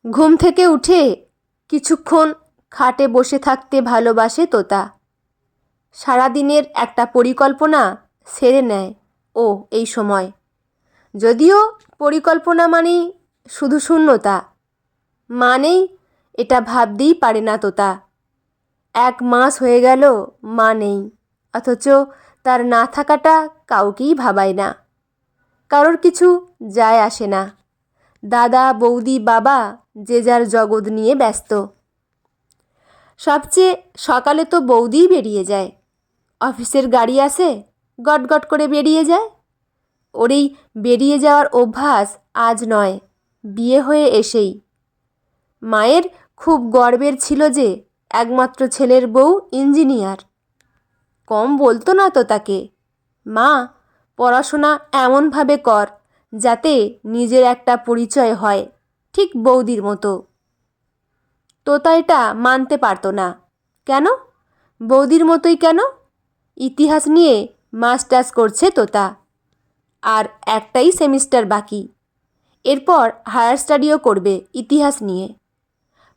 ঘুম থেকে উঠে কিছুক্ষণ খাটে বসে থাকতে ভালোবাসে তোতা। সারাদিনের একটা পরিকল্পনা সেরে নেয় ও এই সময়। যদিও পরিকল্পনা মানেই শুধু শূন্যতা, মানেই এটা ভাবতেই পারে না তোতা। 1 মাস হয়ে গেল মা নেই, অথচ তার না থাকাটা কাউকেই ভাবায় না। কারোর কিছু যায় আসে না। দাদা, বৌদি, বাবা যে যার জগৎ নিয়ে ব্যস্ত। সবচেয়ে সকালে তো বৌদিই বেরিয়ে যায়। অফিসের গাড়ি আসে, গটগট করে বেরিয়ে যায়। ওর এই বেরিয়ে যাওয়ার অভ্যাস আজ নয়, বিয়ে হয়ে এসেই। মায়ের খুব গর্বের ছিল যে একমাত্র ছেলের বউ ইঞ্জিনিয়ার। কম বলতো না তো তাকে, মা পড়াশোনা এমনভাবে কর যাতে নিজের একটা পরিচয় হয়, ঠিক বৌদির মতো। তোতা এটা মানতে পারতো না। কেন বৌদির মতোই কেন? ইতিহাস নিয়ে মাস্টার্স করছে তোতা, আর একটাই সেমিস্টার বাকি। এরপর হায়ার স্টাডিও করবে ইতিহাস নিয়ে।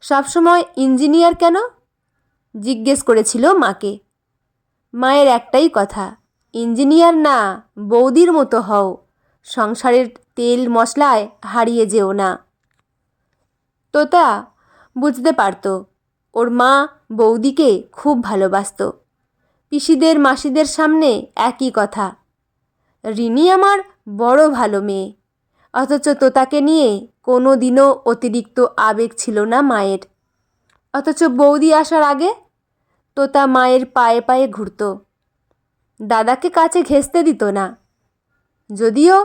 সবসময় ইঞ্জিনিয়ার কেন জিজ্ঞেস করেছিল মাকে। মায়ের একটাই কথা, ইঞ্জিনিয়ার না, বৌদির মতো হও, সংসারের তেল মশলায় হারিয়ে যেও না। তোতা বুঝতে পারত ওর মা বৌদিকে খুব ভালোবাসত। পিসিদের মাসিদের সামনে একই কথা, রিনি আমার বড় ভালো মেয়ে। অথচ তোতাকে নিয়ে কোনো দিনও অতিরিক্ত আবেগ ছিল না মায়ের। অথচ বৌদি আসার আগে তোতা মায়ের পায়ে পায়ে ঘুরত, দাদাকে কাছে ঘেঁষতে দিত না। যদিও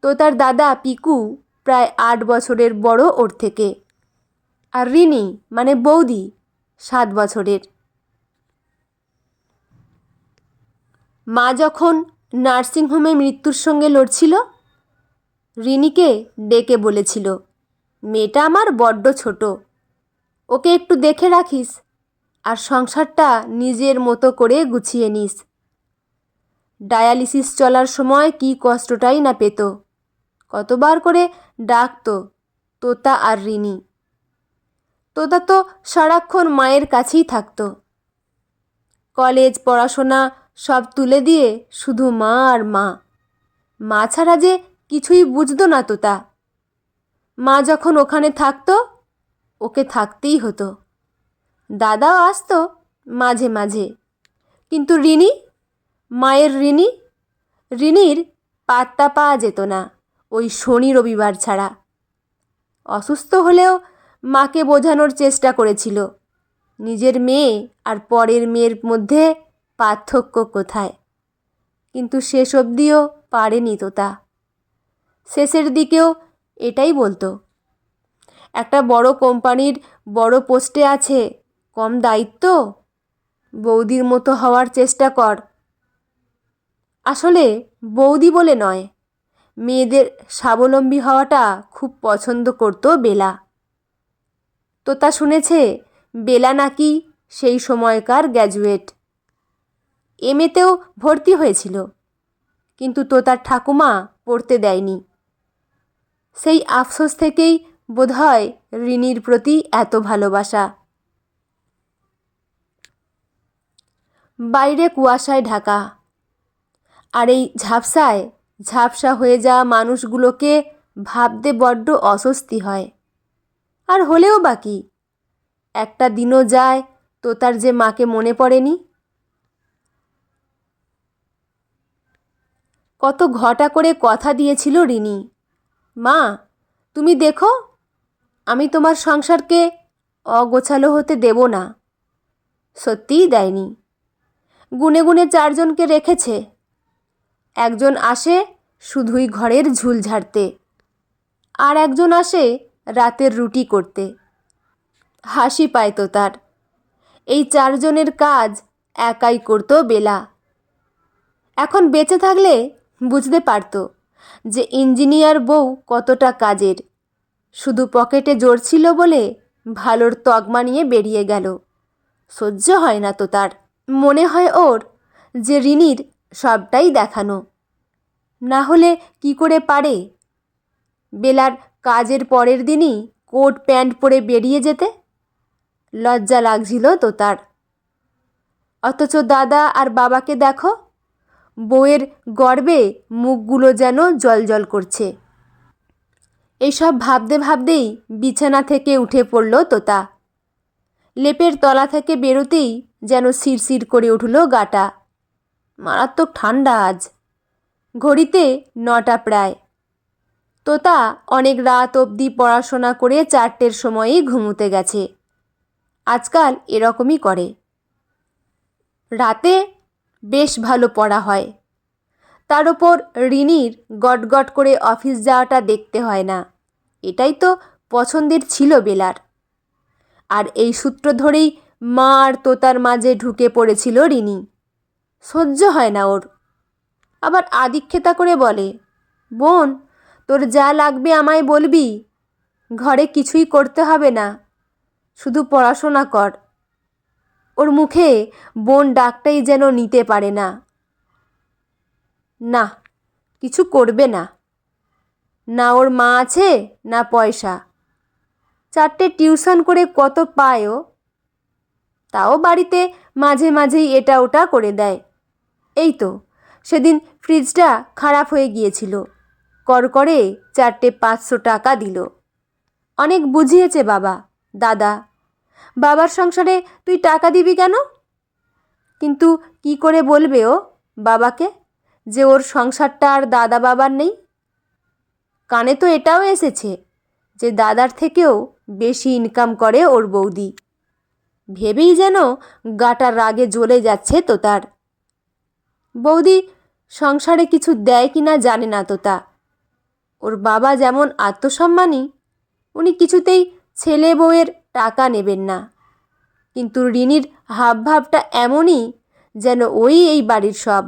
তোতার দাদা পিকু প্রায় 8 বছরের বড় ওর থেকে, আর রিনি মানে বৌদি 7 বছরের। মা যখন নার্সিংহোমে মৃত্যুর সঙ্গে লড়ছিল, রিনিকে ডেকে বলেছিল, মেয়েটা আমার বড্ড ছোট, ওকে একটু দেখে রাখিস, আর সংসারটা নিজের মতো করে গুছিয়ে নিস। ডায়ালিসিস চলার সময় কি কষ্টটাই না পেত। কতবার করে ডাকতো তোতা আর রিনি। তোতা তো সারাক্ষণ মায়ের কাছেই থাকতো। কলেজ পড়াশোনা সব তুলে দিয়ে শুধু মা আর মা। মা ছাড়া যে কিছুই বুঝতো না তোতা। মা যখন ওখানে থাকতো ওকে থাকতেই হতো। দাদাও আসতো মাঝে মাঝে, কিন্তু রিনি, মায়ের রিনি, রিনির পাত্তা পাওয়া যেত না ওই শনি রবিবার ছাড়া। অসুস্থ হলেও মাকে বোঝানোর চেষ্টা করেছিল, নিজের মেয়ে আর পরের মেয়ের মধ্যে পার্থক্য কোথায়। কিন্তু শেষ অবধিও পারেনি তোতা। শেষের দিকেও এটাই বলতো, একটা বড় কোম্পানির বড় পোস্টে আছে, কম দায়িত্ব, বৌদির মতো হওয়ার চেষ্টা কর। আসলে বৌদি বলে নয়, মেয়েদের স্বাবলম্বী হওয়াটা খুব পছন্দ করতো বেলা। তোতা শুনেছে বেলা নাকি সেই সময়কার গ্র্যাজুয়েট, এমএতেও ভর্তি হয়েছিল, কিন্তু তোতার ঠাকুমা পড়তে দেয়নি। সেই আফসোস থেকেই বোধহয় রিনির প্রতি এত ভালোবাসা। বাইরে কুয়াশায় ঢাকা, আর এই ঝাপসায় ঝাপসা হয়ে যাওয়া মানুষগুলোকে ভাবতে বড্ড অস্বস্তি হয়। আর হলেও বাকি একটা দিনও যায় তোতার যে মাকে মনে পড়েনি। কত ঘটা করে কথা দিয়েছিল রিনি, মা তুমি দেখো আমি তোমার সংসারকে অগোছালো হতে দেব না। সত্যিই দেয়নি। গুনে গুনে 4 জনকে রেখেছে। একজন আসে শুধুই ঘরের ঝুল ঝাড়তে, আর একজন আসে রাতের রুটি করতে। হাসি পায় তো তার। এই 4 জনের কাজ একাই করতো বেলা। এখন বেঁচে থাকলে বুঝতে পারতো যে ইঞ্জিনিয়ার বউ কতটা কাজের। শুধু পকেটে জোর ছিল বলে ভালোর তকমা নিয়ে বেরিয়ে গেল। সহ্য হয় না তো তার। মনে হয় ওর যে রিনির সবটাই দেখানো, না হলে কি করে পারে। বেলার কাজের পরের দিনই কোট প্যান্ট পরে বেরিয়ে যেতে? লজ্জা লাগছিল তোতার। অথচ দাদা আর বাবাকে দেখো, বউয়ের গর্বে মুখগুলো যেন জ্বলজ্বল করছে। এইসব ভাবতে ভাবতেই বিছানা থেকে উঠে পড়ল তোতা। লেপের তলা থেকে বেরোতেই যেন শিরশির করে উঠল গাটা। মারাত্মক ঠান্ডা আজ। ঘড়িতে 9টা প্রায়। তোতা অনেক রাত অবধি পড়াশোনা করে 4টের সময়ই ঘুমোতে গেছে। আজকাল এরকমই করে। রাতে বেশ ভালো পড়া হয়। তার ওপর রিনির গটগট করে অফিস যাওয়াটা দেখতে হয় না। এটাই তো পছন্দের ছিল বেলার। আর এই সূত্র ধরেই মা আর তোতার মাঝে ঢুকে পড়েছিল রিনি। সহ্য হয় না ওর। আবার আদিক্ষেতা করে বলে, বোন, তোর যা লাগবে আমায় বলবি, ঘরে কিছুই করতে হবে না, শুধু পড়াশোনা কর। ওর মুখে বোন ডাকটাই যেন নিতে পারে না। না, কিছু করবে না। না ওর মা আছে, না পয়সা। 4টে টিউশন করে কত পায় ও? তাও বাড়িতে মাঝে মাঝেই এটা ওটা করে দেয়। এই তো সেদিন ফ্রিজটা খারাপ হয়ে গিয়েছিল, করে 4টে 500 টাকা দিল। অনেক বুঝিয়েছে বাবা, দাদা। বাবার সংসারে তুই টাকা দিবি কেন? কিন্তু কি করে বলবে ও বাবাকে যে ওর সংসারটা আর দাদা বাবার নেই? কানে তো এটাও এসেছে যে দাদার থেকেও বেশি ইনকাম করে ওর বৌদি। ভেবেই যেন গাটার রাগে জ্বলে যাচ্ছে তোতার। বৌদি সংসারে কিছু দেয় কি না জানে না তোতা। ওর বাবা যেমন আত্মসম্মানী, উনি কিছুতেই ছেলে বউয়ের টাকা নেবেন না। কিন্তু রিনির হাবভাবটা এমনই যেন ওই এই বাড়ির সব,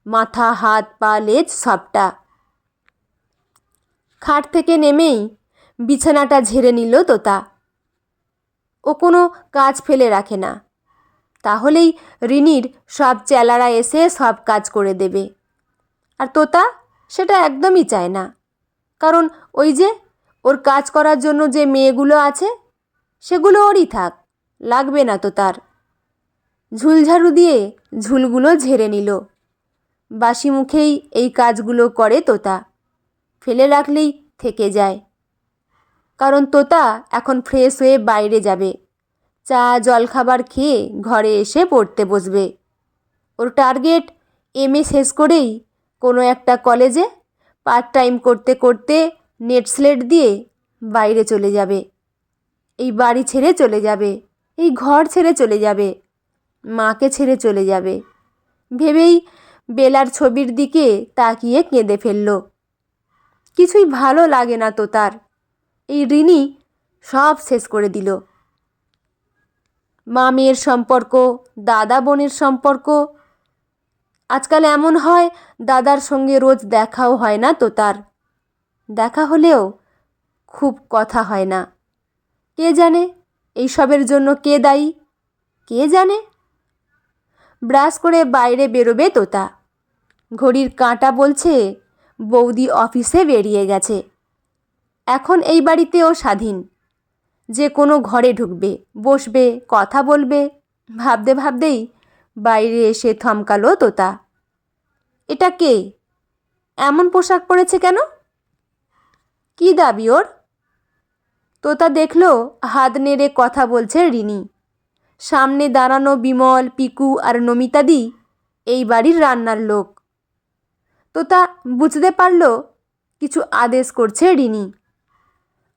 মাথা হাত পা লেজ সবটা। খাট থেকে নেমেই বিছানাটা ঝেড়ে নিল তোতা। ও কোনো কাজ ফেলে রাখে না, তাহলেই রিনির সব চেলারা এসে সব কাজ করে দেবে। আর তোতা সেটা একদমই চায় না, কারণ ওই যে ওর কাজ করার জন্য যে মেয়েগুলো আছে, সেগুলো ওরই থাক, লাগবে না তো তার। ঝুলঝাড়ু দিয়ে ঝুলগুলো ঝেড়ে নিল। বাসি মুখেই এই কাজগুলো করে তোতা, ফেলে রাখলেই থেকে যায়। কারণ তোতা এখন ফ্রেশ হয়ে বাইরে যাবে, চা জলখাবার খেয়ে ঘরে এসে পড়তে বসবে। ওর টার্গেট MA শেষ করেই কোনো একটা কলেজে পার্ট টাইম করতে করতে নেট স্লেট দিয়ে বাইরে চলে যাবে। এই বাড়ি ছেড়ে চলে যাবে, এই ঘর ছেড়ে চলে যাবে, মাকে ছেড়ে চলে যাবে। ভেবেই বেলার ছবির দিকে তাকিয়ে কেঁদে ফেলল। কিছুই ভালো লাগে না তো তার। এই রিনি সব শেষ করে দিল। মা মেয়ের সম্পর্ক, দাদা বোনের সম্পর্ক। আজকাল এমন হয় দাদার সঙ্গে রোজ দেখাও হয় না তো তার। দেখা হলেও খুব কথা হয় না। কে জানে এইসবের জন্য কে দায়ী? কে জানে? ব্রাশ করে বাইরে বেরোবে তোতা। ঘড়ির কাঁটা বলছে বৌদি অফিসে বেরিয়ে গেছে। এখন এই বাড়িতে ও স্বাধীন, যে কোনো ঘরে ঢুকবে, বসবে, কথা বলবে। ভাবতে ভাবতেই বাইরে এসে থমকালো তোতা। এটা কে? এমন পোশাক পরেছে কেন? কি দাবি ওর? তোতা দেখল হাত নেড়ে কথা বলছে রিনি। সামনে দাঁড়ানো বিমল, পিকু আর নমিতাদি এই বাড়ির রান্নার লোক। তোতা বুঝতে পারল কিছু আদেশ করছে রিনি,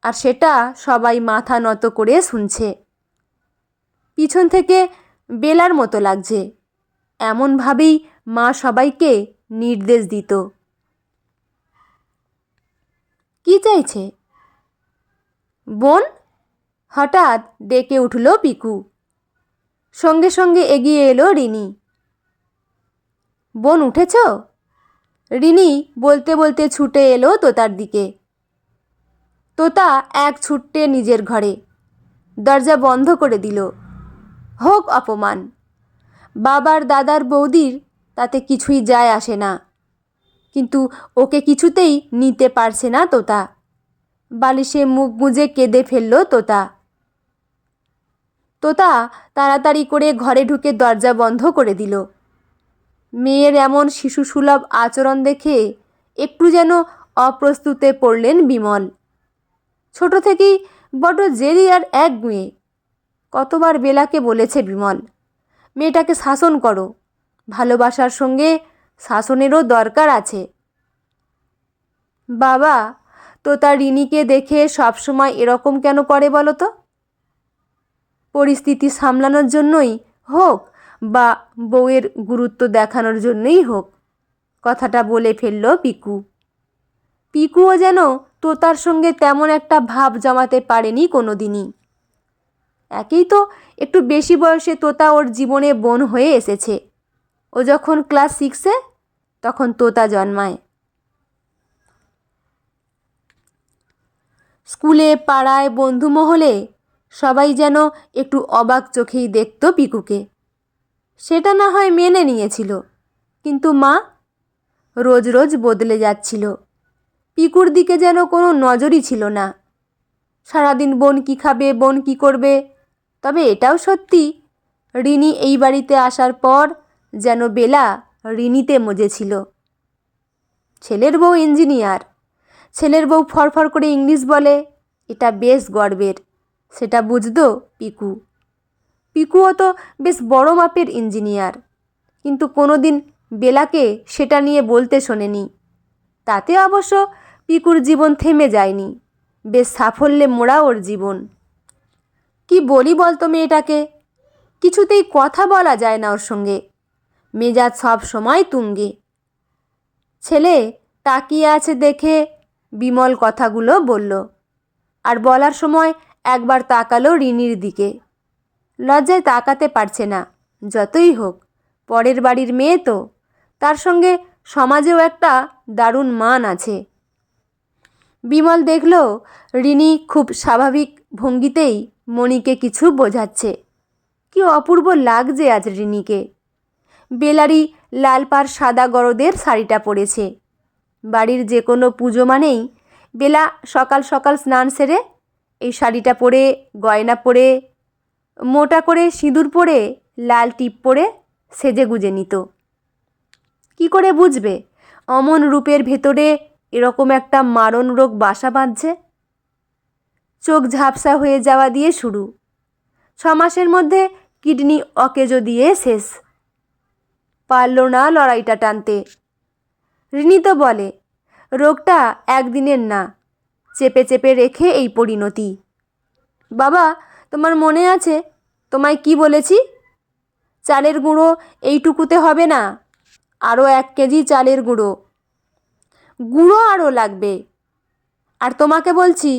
আর সেটা সবাই মাথা নত করে শুনছে। পিছন থেকে বেলার মতো লাগছে, এমনভাবেই মা সবাইকে নির্দেশ দিত। কি চাইছে? বোন? হঠাৎ ডেকে উঠল পিকু। সঙ্গে সঙ্গে এগিয়ে এলো রিনি। বোন উঠেছ? রিনি বলতে বলতে ছুটে এলো তোতার দিকে। তোতা এক ছুট্টে নিজের ঘরে, দরজা বন্ধ করে দিল। হোক অপমান, বাবার দাদার বৌদির তাতে কিছুই যায় আসে না, কিন্তু ওকে কিছুতেই নিতে পারছে না তোতা। বালিশে মুখ গুঁজে কেঁদে ফেলল তোতা। তোতা তাড়াতাড়ি করে ঘরে ঢুকে দরজা বন্ধ করে দিল। মেয়ের এমন শিশুসুলভ আচরণ দেখে একটু যেন অপ্রস্তুতে পড়লেন বিমল। ছোট থেকেই বড্ড জেদি আর একগুঁয়ে। কতবার বেলাকে বলেছে বিমল, মেয়েটাকে শাসন করো, ভালোবাসার সঙ্গে শাসনেরও দরকার আছে। বাবা তোতা রিনিকে দেখে সবসময় এরকম কেন করে বলো তো? পরিস্থিতি সামলানোর জন্যই হোক বা বউয়ের গুরুত্ব দেখানোর জন্যই হোক, কথাটা বলে ফেলল পিকু। পিকুও যেন তোতার সঙ্গে তেমন একটা ভাব জমাতে পারেনি কোনো দিনই। একেই তো একটু বেশি বয়সে তোতা ওর জীবনে বোন হয়ে এসেছে। ও যখন ক্লাস 6-এ তখন তোতা জন্মায়। স্কুলে, পাড়ায়, বন্ধু মহলে সবাই যেন একটু অবাক চোখেই দেখত পিকুকে। সেটা না হয় মেনে নিয়েছিল, কিন্তু মা রোজ রোজ বদলে যাচ্ছিল। পিকুর দিকে যেন কোনো নজরই ছিল না। সারাদিন বোন কী খাবে, বোন কী করবে। তবে এটাও সত্যি, রিনি এই বাড়িতে আসার পর যেন বেলা রিনিতে মজেছিল। ছেলের বউ ইঞ্জিনিয়ার, ছেলের বউ ফরফর করে ইংলিশ বলে, এটা বেশ গর্বের। সেটা বুঝতো পিকু। পিকুও তো বেশ বড় মাপের ইঞ্জিনিয়ার, কিন্তু কোনো দিন বেলাকে সেটা নিয়ে বলতে শোনেনি। তাতে অবশ্য পিকুর জীবন থেমে যায়নি, বেশ সাফল্যে মোড়া ওর জীবন। কি বলি বলতো মেয়েটাকে, কিছুতেই কথা বলা যায় না ওর সঙ্গে। মেজাজ সব সময় তুঙ্গে। ছেলে তাকিয়ে আছে দেখে বিমল কথাগুলো বলল, আর বলার সময় একবার তাকালো রিনির দিকে। লজ্জায় তাকাতে পারছে না। যতই হোক পরের বাড়ির মেয়ে তো, তার সঙ্গে সমাজেও একটা দারুণ মান আছে। বিমল দেখল রিনি খুব স্বাভাবিক ভঙ্গিতেই মণিকে কিছু বোঝাচ্ছে। কি অপূর্ব লাগছে আজ রিনিকে। বেলারি লাল পাড় সাদা গরদের শাড়িটা পরেছে। বাড়ির যে কোনো পুজো মানেই বেলা সকাল সকাল স্নান সেরে এই শাড়িটা পরে, গয়না পরে, মোটা করে সিঁদুর পরে, লাল টিপ পরে সেজে গুজে নিত। কি করে বুঝবে অমন রূপের ভেতরে এরকম একটা মারণ রোগ বাসা বাঁধছে? চোখ ঝাপসা হয়ে যাওয়া দিয়ে শুরু, 6 মাসের মধ্যে কিডনি অকেজো দিয়ে শেষ। পারল না লড়াইটা টানতে। রিনি তো বলে রোগটা একদিনের না, চেপে চেপে রেখে এই পরিণতি। বাবা তোমার মনে আছে তোমায় কি বলেছি? চালের গুঁড়ো এইটুকুতে হবে না, আরও 1 কেজি চালের গুঁড়ো। গুঁড়ো আরও লাগবে। আর তোমাকে বলছি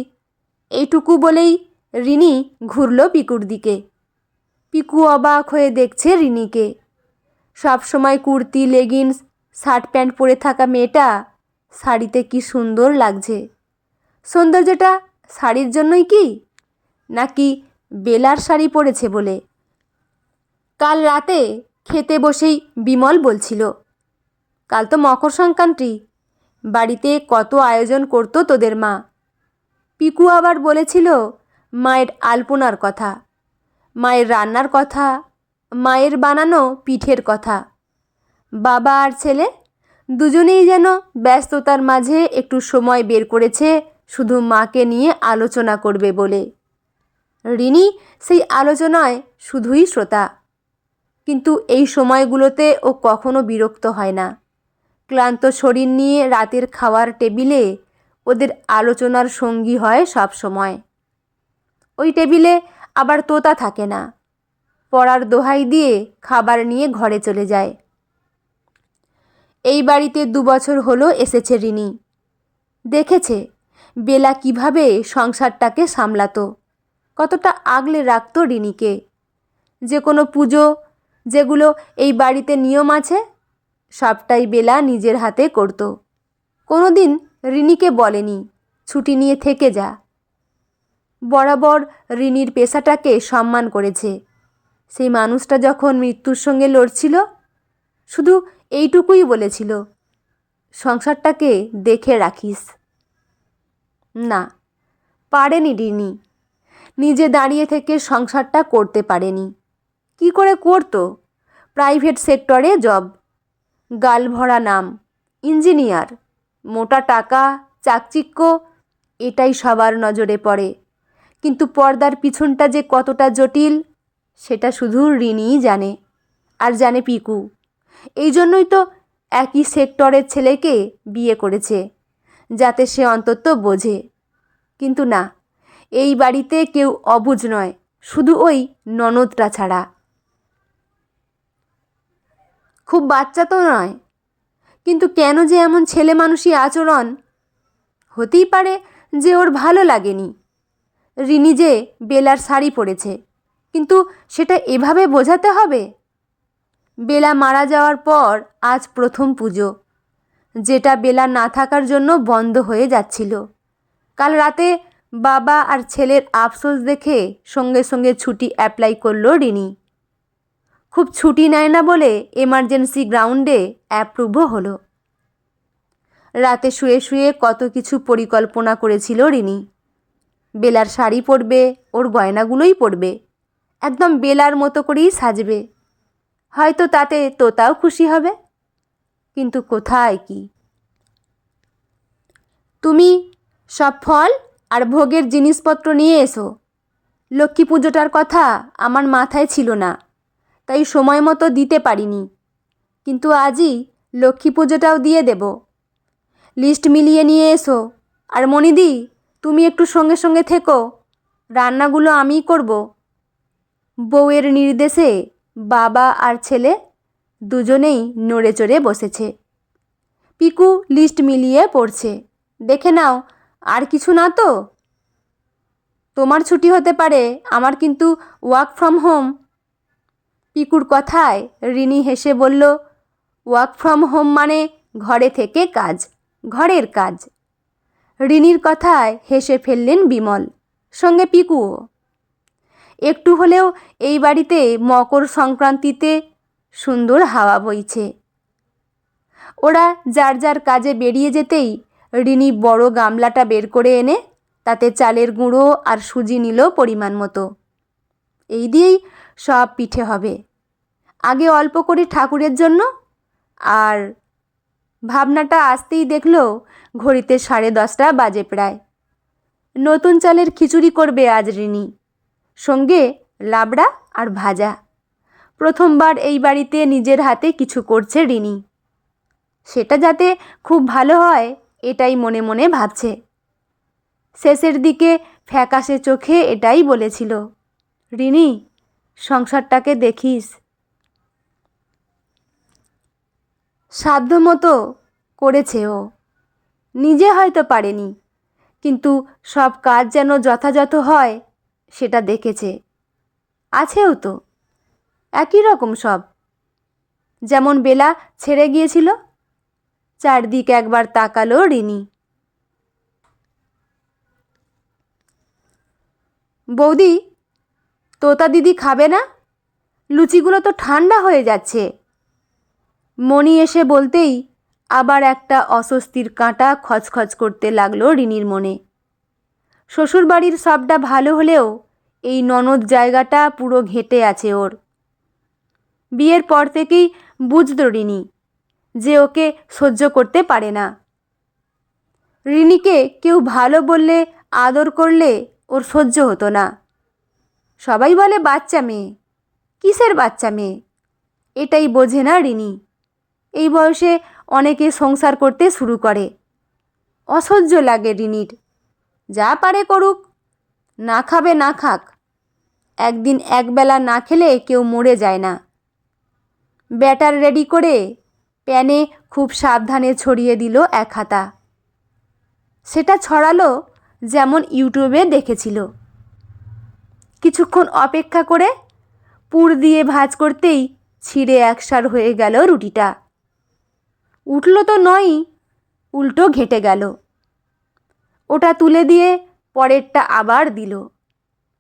এইটুকু বলেই রিনি ঘুরল পিকুর দিকে। পিকু অবাক হয়ে দেখছে রিনিকে। সব সময় কুর্তি, লেগিংস, শার্ট প্যান্ট পরে থাকা মেয়েটা শাড়িতে কি সুন্দর লাগছে। সৌন্দর্যটা শাড়ির জন্যই কি, নাকি বেলার শাড়ি পরেছে বলে? কাল রাতে খেতে বসেই বিমল বলছিল, কাল তো মকর সংক্রান্তি, বাড়িতে কত আয়োজন করতো তোদের মা। পিকু আবার বলেছিল মায়ের আলপনার কথা, মায়ের রান্নার কথা, মায়ের বানানো পিঠের কথা। বাবা আর ছেলে দুজনেই যেন ব্যস্ততার মাঝে একটু সময় বের করেছে শুধু মাকে নিয়ে আলোচনা করবে বলে। রিনি সেই আলোচনায় শুধুই শ্রোতা। কিন্তু এই সময়গুলোতে ও কখনো বিরক্ত হয় না। ক্লান্ত শরীর নিয়ে রাতের খাওয়ার টেবিলে ওদের আলোচনার সঙ্গী হয় সব সময়। ওই টেবিলে আবার তোতা থাকে না, পড়ার দোহাই দিয়ে খাবার নিয়ে ঘরে চলে যায়। এই বাড়িতে 2 বছর হলো এসেছে রিনি। দেখেছে বেলা কিভাবে সংসারটাকে সামলাতো, কতটা আগলে রাখতো রিনিকে। যে কোনো পুজো, যেগুলো এই বাড়িতে নিয়ম আছে, সবটাই বেলা নিজের হাতে করত। কোনো দিন রিনিকে বলেনি ছুটি নিয়ে থেকে যা। বরাবর রিনির পেশাটাকে সম্মান করেছে। সেই মানুষটা যখন মৃত্যুর সঙ্গে লড়ছিল, শুধু এইটুকুই বলেছিল, সংসারটাকে দেখে রাখিস। না, পারেনি রিনি, নিজে দাঁড়িয়ে থেকে সংসারটা করতে পারেনি। কি করে করতো? প্রাইভেট সেক্টরে জব, গালভরা নাম, ইঞ্জিনিয়ার, মোটা টাকা, চাকচিক্য, এটাই সবার নজরে পড়ে। কিন্তু পর্দার পিছনটা যে কতটা জটিল সেটা শুধু রিনিই জানে, আর জানে পিকু। এই জন্যই তো একই সেক্টরের ছেলেকে বিয়ে করেছে, যাতে সে অন্তত বোঝে। কিন্তু না, এই বাড়িতে কেউ অবুঝ নয়, শুধু ওই ননদটা ছাড়া। খুব বাচ্চা তো নয়, কিন্তু কেন যে এমন ছেলে মানুষই আচরণ? হতেই পারে যে ওর ভালো লাগেনি রিনি যে বেলার শাড়ি পরেছে, কিন্তু সেটা এভাবে বোঝাতে হবে? বেলা মারা যাওয়ার পর আজ প্রথম পুজো, যেটা বেলা না থাকার জন্য বন্ধ হয়ে যাচ্ছিল। কাল রাতে বাবা আর ছেলের আফসোস দেখে সঙ্গে সঙ্গে ছুটি অ্যাপ্লাই করলো রিনি। খুব ছুটি নেয় না বলে এমার্জেন্সি গ্রাউন্ডে অ্যাপ্রুভও হলো। রাতে শুয়ে শুয়ে কত কিছু পরিকল্পনা করেছিল রিনি। বেলার শাড়ি পরবে, ওর গয়নাগুলোই পরবে, একদম বেলার মতো করেই সাজবে। হয়তো তাতে তোতাও খুশি হবে। কিন্তু কোথায় কি? তুমি সব ফল আর ভোগের জিনিসপত্র নিয়ে এসো। লক্ষ্মী পুজোটার কথা আমার মাথায় ছিল না, তাই সময় মতো দিতে পারিনি, কিন্তু আজই লক্ষ্মী পুজোটাও দিয়ে দেব। লিস্ট মিলিয়ে নিয়ে এসো। আর মনিদি, তুমি একটু সঙ্গে সঙ্গে থেকো, রান্নাগুলো আমিই করব। বউয়ের নির্দেশে বাবা আর ছেলে দুজনেই নড়ে চড়ে বসেছে। পিকু লিস্ট মিলিয়ে পড়ছে। দেখে নাও, আর কিছু না তো? তোমার ছুটি হতে পারে, আমার কিন্তু ওয়ার্ক ফ্রম হোম। পিকুর কথায় রিনি হেসে বলল, ওয়ার্ক ফ্রম হোম মানে ঘরে থেকে কাজ, ঘরের কাজ। রিনির কথায় হেসে ফেললেন বিমল, সঙ্গে পিকুও। একটু হলেও এই বাড়িতে মকর সংক্রান্তিতে সুন্দর হাওয়া বইছে। ওরা যার যার কাজে বেরিয়ে যেতেই রিনি বড় গামলাটা বের করে এনে তাতে চালের গুঁড়ো আর সুজি নিল পরিমাণ মতো। এই দিয়েই সব পিঠে হবে। আগে অল্প করে ঠাকুরের জন্য, আর ভাবনাটা আসতেই দেখল ঘড়িতে 10:30 বাজে প্রায়। নতুন চালের খিচুড়ি করবে আজ রিনি, সঙ্গে লাবড়া আর ভাজা। প্রথমবার এই বাড়িতে নিজের হাতে কিছু করছে রিনি, সেটা যাতে খুব ভালো হয় এটাই মনে মনে ভাবছে। শেষের দিকে ফ্যাকাশে চোখে এটাই বলেছিল, রিনি, সংসারটাকে দেখিস। সাধ্যমতো করেছে ও, নিজে হয়তো পারেনি, কিন্তু সব কাজ যেন যথাযথ হয় সেটা দেখেছে। আছেও তো একই রকম সব, যেমন বেলা ছেড়ে গিয়েছিল। চারদিক একবার তাকালো রিনি। বৌদি, তোতা দিদি খাবে না? লুচিগুলো তো ঠান্ডা হয়ে যাচ্ছে। মণি এসে বলতেই আবার একটা অস্বস্তির কাঁটা খচখচ করতে লাগলো রিনির মনে। শ্বশুরবাড়ির সবটা ভালো হলেও এই ননদ জায়গাটা পুরো ঘেঁটে আছে ওর। বিয়ের পর থেকেই বুঝতো রিনি যে ওকে সহ্য করতে পারে না। রিনিকে কেউ ভালো বললে, আদর করলে ওর সহ্য হতো না। সবাই বলে বাচ্চা মেয়ে। কিসের বাচ্চা মেয়ে? এটাই বোঝে না রিনি। এই বয়সে অনেকে সংসার করতে শুরু করে। অসহ্য লাগে রিনির। যা পারে করুক, না খাবে না খাক। একদিন একবেলা না খেলে কেউ মরে যায় না। ব্যাটার রেডি করে প্যানে খুব সাবধানে ছড়িয়ে দিল 1 হাতা। সেটা ছড়ালো যেমন ইউটিউবে দেখেছিল। কিছুক্ষণ অপেক্ষা করে পুর দিয়ে ভাঁজ করতেই ছিঁড়ে একসার হয়ে গেল রুটিটা। উঠল তো নয়ই, উল্টো ঘেঁটে গেল। ওটা তুলে দিয়ে পরেরটা আবার দিল,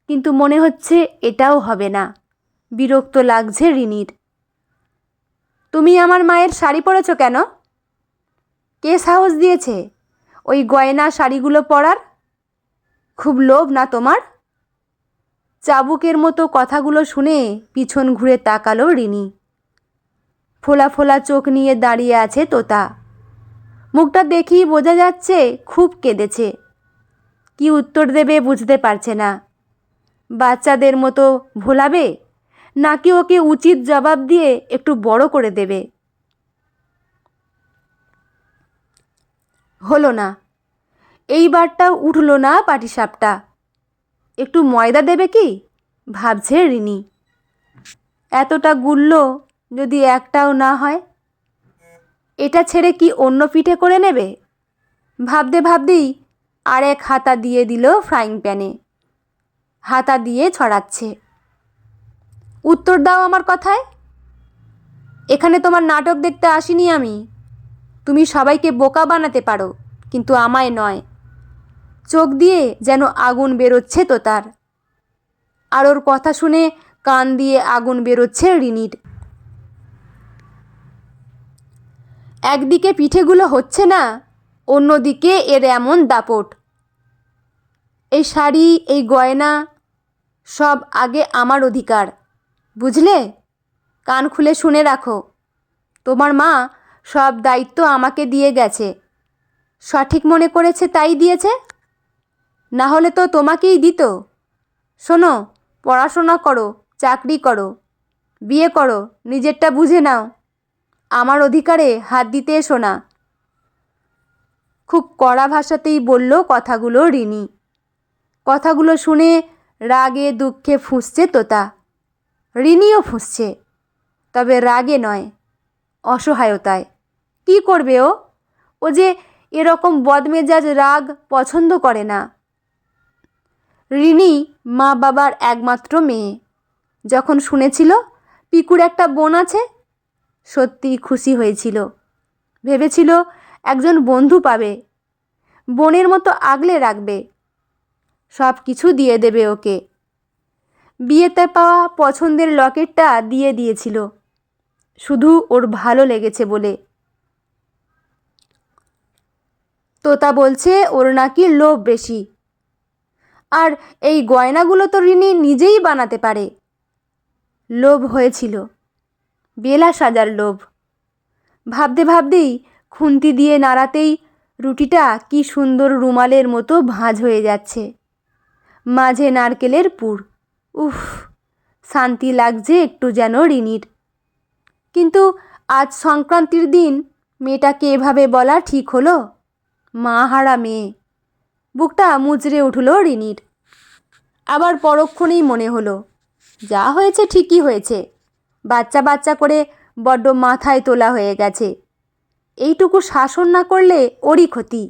কিন্তু মনে হচ্ছে এটাও হবে না। বিরক্ত লাগছে রিনির। তুমি আমার মায়ের শাড়ি পরেছ কেন? কে সাহস দিয়েছে ওই গয়না শাড়িগুলো পরার? খুব লোভ না তোমার? চাবুকের মতো কথাগুলো শুনে পিছন ঘুরে তাকালো রিনি। ফোলা ফোলা চোখ নিয়ে দাঁড়িয়ে আছে তোতা। মুখটা দেখেই বোঝা যাচ্ছে খুব কেঁদেছে। কি উত্তর দেবে বুঝতে পারছে না। বাচ্চাদের মতো ভোলাবে নাকি ওকে উচিত জবাব দিয়ে একটু বড় করে দেবে? হলো না, এইবারটাও উঠল না পাটিসাপটা। একটু ময়দা দেবে কি ভাবছে রিনি। এতটা গুলল, যদি একটাও না হয়? এটা ছেড়ে কি অন্য পিঠে করে নেবে? ভাবতে ভাবতেই আর এক হাতা দিয়ে দিল ফ্রাইং প্যানে। হাতা দিয়ে ছড়াচ্ছে। উত্তর দাও আমার কথায়। এখানে তোমার নাটক দেখতে আসিনি আমি। তুমি সবাইকে বোকা বানাতে পারো, কিন্তু আমায় নয়। চোখ দিয়ে যেন আগুন বেরোচ্ছে তোতার। আর ওর কথা শুনে কান দিয়ে আগুন বেরোচ্ছে রিনির। একদিকে পিঠেগুলো হচ্ছে না, অন্যদিকে এর এমন দাপট। এই শাড়ি, এই গয়না সব আগে আমার অধিকার, বুঝলে? কান খুলে শুনে রাখো। তোমার মা সব দায়িত্ব আমাকে দিয়ে গেছে। সঠিক মনে করেছে তাই দিয়েছে, না হলে তো তোমাকেই দিত। শোনো, পড়াশোনা করো, চাকরি করো, বিয়ে করো, নিজেরটা বুঝে নাও। আমার অধিকারে হাত দিতে এসো না। খুব কড়া ভাষাতেই বলল কথাগুলো রিনি। কথাগুলো শুনে রাগে দুঃখে ফুঁসছে তোতা। রিনিও ফুঁসছে, তবে রাগে নয়, অসহায়তায়। কি করবে ও? ও যে এরকম বদমেজাজ রাগ পছন্দ করে না। রিনি মা বাবার একমাত্র মেয়ে। যখন শুনেছিল পিকুর একটা বোন আছে, সত্যিই খুশি হয়েছিল। ভেবেছিল একজন বন্ধু পাবে, বোনের মতো আগলে রাখবে, সব কিছু দিয়ে দেবে ওকে। বিয়েতে পাওয়া পছন্দের লকেটটা দিয়ে দিয়েছিল, শুধু ওর ভালো লেগেছে বলে। তোতা বলছে ওর নাকি লোভ বেশি। আর এই গয়নাগুলো তো রিনি নিজেই বানাতে পারে। লোভ হয়েছিল, বেলা সাজার লোভ। ভাবতে ভাবতেই খুন্তি দিয়ে নাড়াতেই রুটিটা কি সুন্দর রুমালের মতো ভাঁজ হয়ে যাচ্ছে। মাঝে নারকেলের পুর। উফ, শান্তি লাগছে একটু যেন রিনির। কিন্তু আজ সংক্রান্তির দিন মেয়েটাকে এভাবে বলা ঠিক হলো? মা হারা মেয়ে। বুকটা মুচড়ে উঠল রিনির। আবার পরক্ষণেই মনে হলো, যা হয়েছে ঠিকই হয়েছে। বাচ্চা বাচ্চা করে বড্ড মাথায় তোলা হয়ে গেছে। এইটুকু শাসন না করলে ওরই ক্ষতি।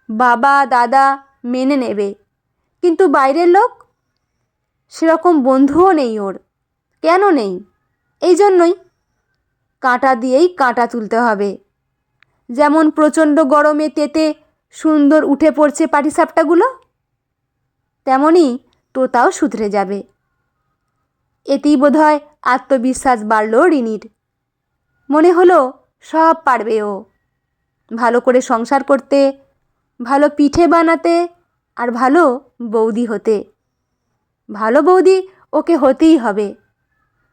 বাবা দাদা মেনে নেবে, কিন্তু বাইরের লোক? সেরকম বন্ধুও নেই ওর। কেন নেই? এই জন্যই কাঁটা দিয়েই কাঁটা তুলতে হবে। যেমন প্রচণ্ড গরমে তেতে সুন্দর উঠে পড়ছে পাটিসাপটাগুলো, তেমনই তোতাও শুধরে যাবে। এতেই বোধহয় আত্মবিশ্বাস বাড়ল রিনির। মনে হলো সব পারবে ও। ভালো করে সংসার করতে, ভালো পিঠে বানাতে, আর ভালো বৌদি হতে। ভালো বৌদি ওকে হতেই হবে।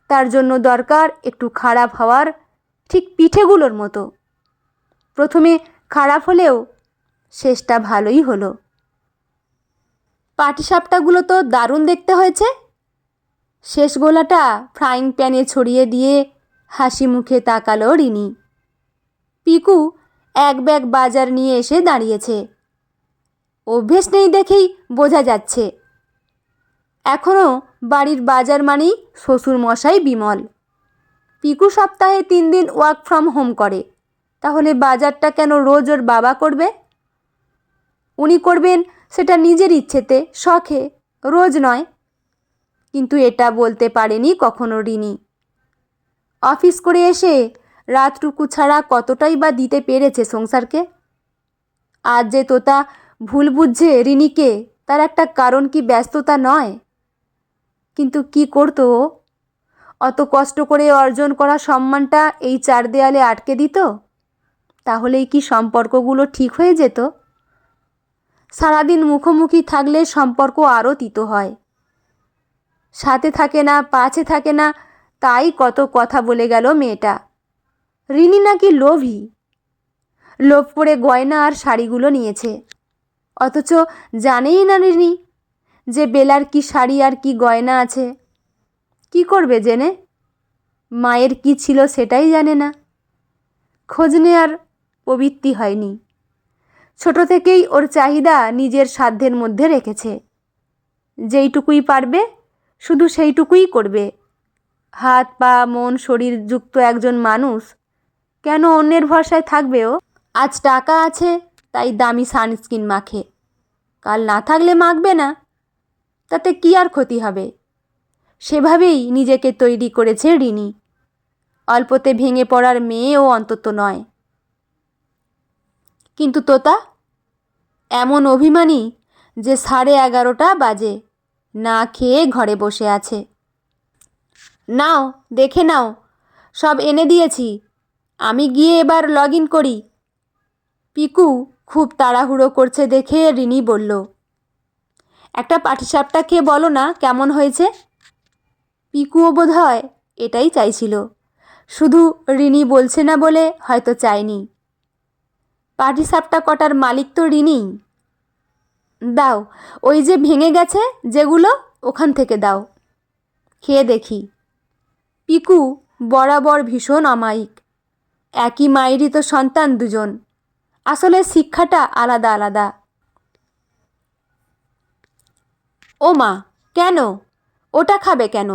তার জন্য দরকার একটু খারাপ হওয়ার, ঠিক পিঠেগুলোর মতো। প্রথমে খারাপ হলেও শেষটা ভালোই হলো। পাটিসাপটাগুলো তো দারুণ দেখতে হয়েছে। শেষ গোলাটা ফ্রাইং প্যানে ছড়িয়ে দিয়ে হাসি মুখে তাকালো রিনি। পিকু এক ব্যাগ বাজার নিয়ে এসে দাঁড়িয়েছে। অভ্যেস নেই দেখেই বোঝা যাচ্ছে। এখনও বাড়ির বাজার মানেই শ্বশুরমশাই বিমল। পিকু সপ্তাহে 3 দিন ওয়ার্ক ফ্রম হোম করে, তাহলে বাজারটা কেন রোজ ওর বাবা করবে? উনি করবেন সেটা নিজের ইচ্ছেতে, শখে, রোজ নয়। কিন্তু এটা বলতে পারেনি কখনো রিনি। অফিস করে এসে রাতটুকু ছাড়া কতটাই বা দিতে পেরেছে সংসারকে। আজ যে তোতা ভুল বুঝছে রিনিকে, তার একটা কারণ কি ব্যস্ততা নয়? কিন্তু কি করতো ও? অত কষ্ট করে অর্জন করা সম্মানটা এই 4 দেয়ালে আটকে দিত? তাহলেই কি সম্পর্কগুলো ঠিক হয়ে যেত? সারাদিন মুখোমুখি থাকলে সম্পর্ক আরও তিতো হয়। সাথে থাকে না, পাশে থাকে না, তাই কত কথা বলে গেল মেয়েটা। রিনি নাকি লোভী, লোভ করে গয়না আর শাড়িগুলো নিয়েছে। অথচ জানেই না রিনি যে বেলার কি শাড়ি আর কি গয়না আছে। কি করবে জেনে? মায়ের কি ছিল সেটাই জানে না। খোঁজ নেওয়ার প্রবৃত্তি হয়নি। ছোট থেকেই ওর চাহিদা নিজের সাধ্যের মধ্যে রেখেছে। যেইটুকুই পারবে শুধু সেইটুকুই করবে। হাত পা মন শরীর যুক্ত একজন মানুষ কেন অন্যের ভরসায় থাকবে ও? আজ টাকা আছে তাই দামি সানস্ক্রিন মাখে, কাল না থাকলে মাখবে না, তাতে কি আর ক্ষতি হবে? সেভাবেই নিজেকে তৈরি করেছে রিনি। অল্পতে ভেঙে পড়ার মেয়েও অন্তত নয়। কিন্তু তোতা এমন অভিমানী যে 11:30 বাজে, না খেয়ে ঘরে বসে আছে। নাও, দেখে নাও, সব এনে দিয়েছি, আমি গিয়ে এবার লগ ইন করি। পিকু খুব তাড়াহুড়ো করছে দেখে রিনি বলল, একটা পাটিসাপটা খেয়ে বলো না কেমন হয়েছে। পিকুও বোধহয় এটাই চাইছিল, শুধু রিনি বলছে না বলে হয়তো চায়নি। পাটিসাপটা কটার মালিক তো রিনিই। দাও, ওই যে ভেঙে গেছে যেগুলো, ওখান থেকে দাও, খেয়ে দেখি। পিকু বরাবর ভীষণ অমায়িক। একই মায়েরই তো সন্তান দুজন, আসলে শিক্ষাটা আলাদা আলাদা। ও মা, কেন? ওটা খাবে কেন?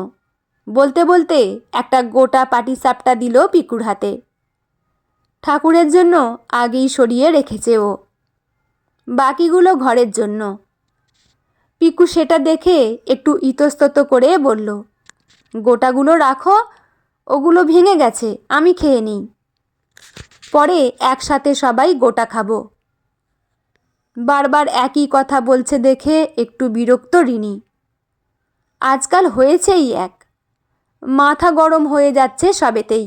বলতে বলতে একটা গোটা পাটিসাপটা দিল পিকুর হাতে। ঠাকুরের জন্য আগেই সরিয়ে রেখেছে ও, বাকিগুলো ঘরের জন্য। পিকু সেটা দেখে একটু ইতস্তত করে বলল, গোটাগুলো রাখো, ওগুলো ভেঙে গেছে, আমি খেয়ে নিই, পরে একসাথে সবাই গোটা খাবো। বারবার একই কথা বলছে দেখে একটু বিরক্ত রিনি। আজকাল হয়েছেই এক, মাথা গরম হয়ে যাচ্ছে সবেতেই।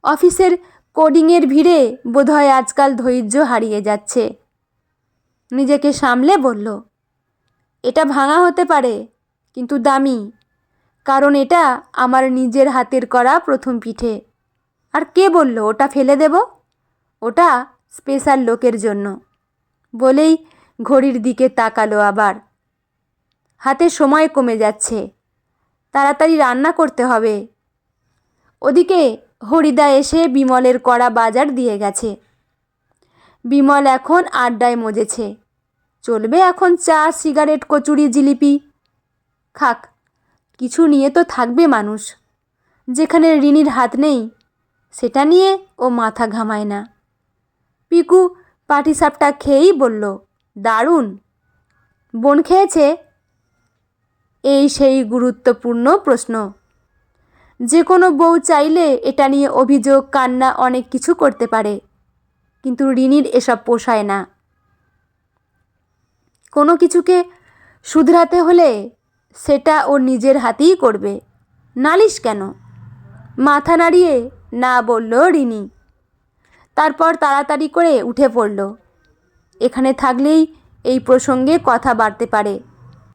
অফিসের কোডিংয়ের ভিড়ে বোধহয় আজকাল ধৈর্য হারিয়ে যাচ্ছে। নিজেকে সামলে বলল, এটা ভাঙা হতে পারে, কিন্তু দামি, কারণ এটা আমার নিজের হাতের করা প্রথম পিঠে। আর কে বলল ওটা ফেলে দেব? ওটা স্পেশাল লোকের জন্য। বলেই ঘড়ির দিকে তাকালো আবার। হাতে সময় কমে যাচ্ছে, তাড়াতাড়ি রান্না করতে হবে। ওদিকে হরিদা এসে বিমলের কড়া বাজার দিয়ে গেছে। বিমল এখন আড্ডায় মজেছে। চলবে এখন চা, সিগারেট, কচুরি, জিলিপি। খাক, কিছু নিয়ে তো থাকবে মানুষ। যেখানে রিনির হাত নেই সেটা নিয়ে ও মাথা ঘামায় না। পিকু পাটিসাপটা খেয়েই বলল, দারুণ। বোন খেয়েছে? এই সেই গুরুত্বপূর্ণ প্রশ্ন। যে কোনো বউ চাইলে এটা নিয়ে অভিযোগ, কান্না, অনেক কিছু করতে পারে, কিন্তু রিনির এসব পোষায় না। কোনো কিছুকে শুধরাতে হলে সেটা ওর নিজের হাতেই করবে, নালিশ কেন? মাথা নাড়িয়ে না বলল রিনি। তারপর তাড়াতাড়ি করে উঠে পড়ল। এখানে থাকলেই এই প্রসঙ্গে কথা বাড়তে পারে।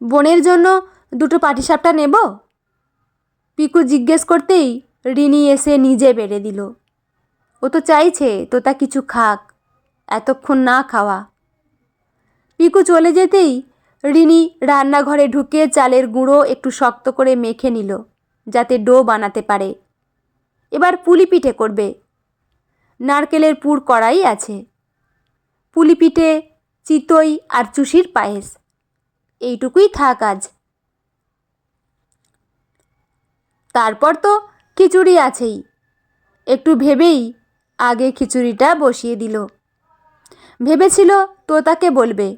বোনের জন্য দুটো পাটিসাপটা নেব? পিকু জিজ্ঞেস করতেই রিনি এসে নিজে বেড়ে দিল। ও তো চাইছে তোতা কিছু খাক, এতক্ষণ না খাওয়া। পিকু চলে যেতেই রিনি রান্নাঘরে ঢুকে চালের গুঁড়ো একটু শক্ত করে মেখে নিল, যাতে ডো বানাতে পারে। এবার পুলি পিঠে করবে। নারকেলের পুর কড়াই আছে। পুলি পিঠে, চিতই আর চুষির পায়েস, এইটুকুই থাক আজ। তারপর তো খিচুড়ি আছেই। একটু ভেবেই আগে খিচুড়িটা বসিয়ে দিল। ভেবেছিল তোতাকে বলবে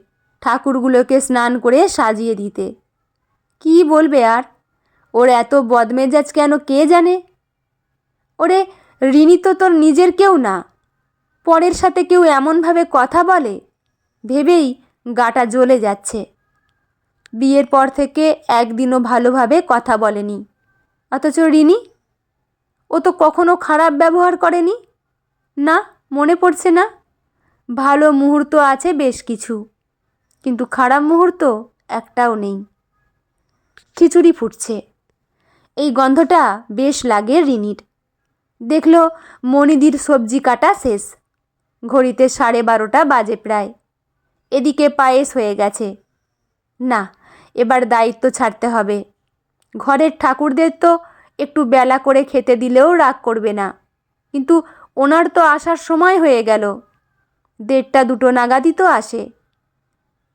ঠাকুরগুলোকে স্নান করে সাজিয়ে দিতে। কি বলবে আর? ওর এত বদমেজাজ কেন কে জানে। ওরে রিনি তো তোর নিজের কেউ না, পরের সাথে কেউ এমনভাবে কথা বলে ভেবেই গাটা জ্বলে যাচ্ছে। বিয়ের পর থেকে একদিনও ভালোভাবে কথা বলেনি, অথচ রিনি, ও তো কখনো খারাপ ব্যবহার করেনি। না, মনে পড়ছে না। ভালো মুহূর্ত আছে বেশ কিছু, কিন্তু খারাপ মুহূর্ত একটাও নেই। খিচুড়ি ফুটছে, এই গন্ধটা বেশ লাগে রিনির। দেখল মনিদির সবজি কাটা শেষ, ঘড়িতে 12:30 বাজে প্রায়। এদিকে পায়েস হয়ে গেছে। না, এবার দায়িত্ব ছাড়তে হবে। ঘরের ঠাকুরদের তো একটু বেলা করে খেতে দিলেও রাগ করবে না, কিন্তু ওনার তো আসার সময় হয়ে গেল। 1:30-2 নাগাদই তো আসে।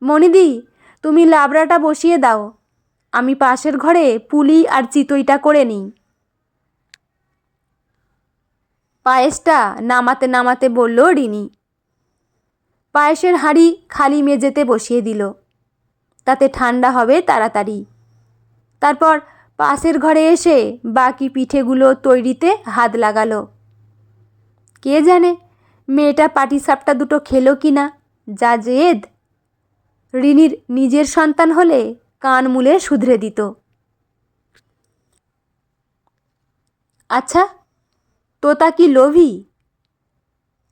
মনিদি, তুমি লাবড়াটা বসিয়ে দাও, আমি পাশের ঘরে পুলি আর চিতইটা করে নিই। পায়েসটা নামাতে নামাতে বলল রিনি। পায়েসের হাঁড়ি খালি মেঝেতে বসিয়ে দিল, তাতে ঠান্ডা হবে তাড়াতাড়ি। তারপর পাশের ঘরে এসে বাকি পিঠেগুলো তৈরিতে হাত লাগালো। কে জানে মেয়েটা পাটিসাপটা দুটো খেলো কি না, যা জেদ! রিনির নিজের সন্তান হলে কান মুলে শুধরে দিত। আচ্ছা, তোতা কি লোভী?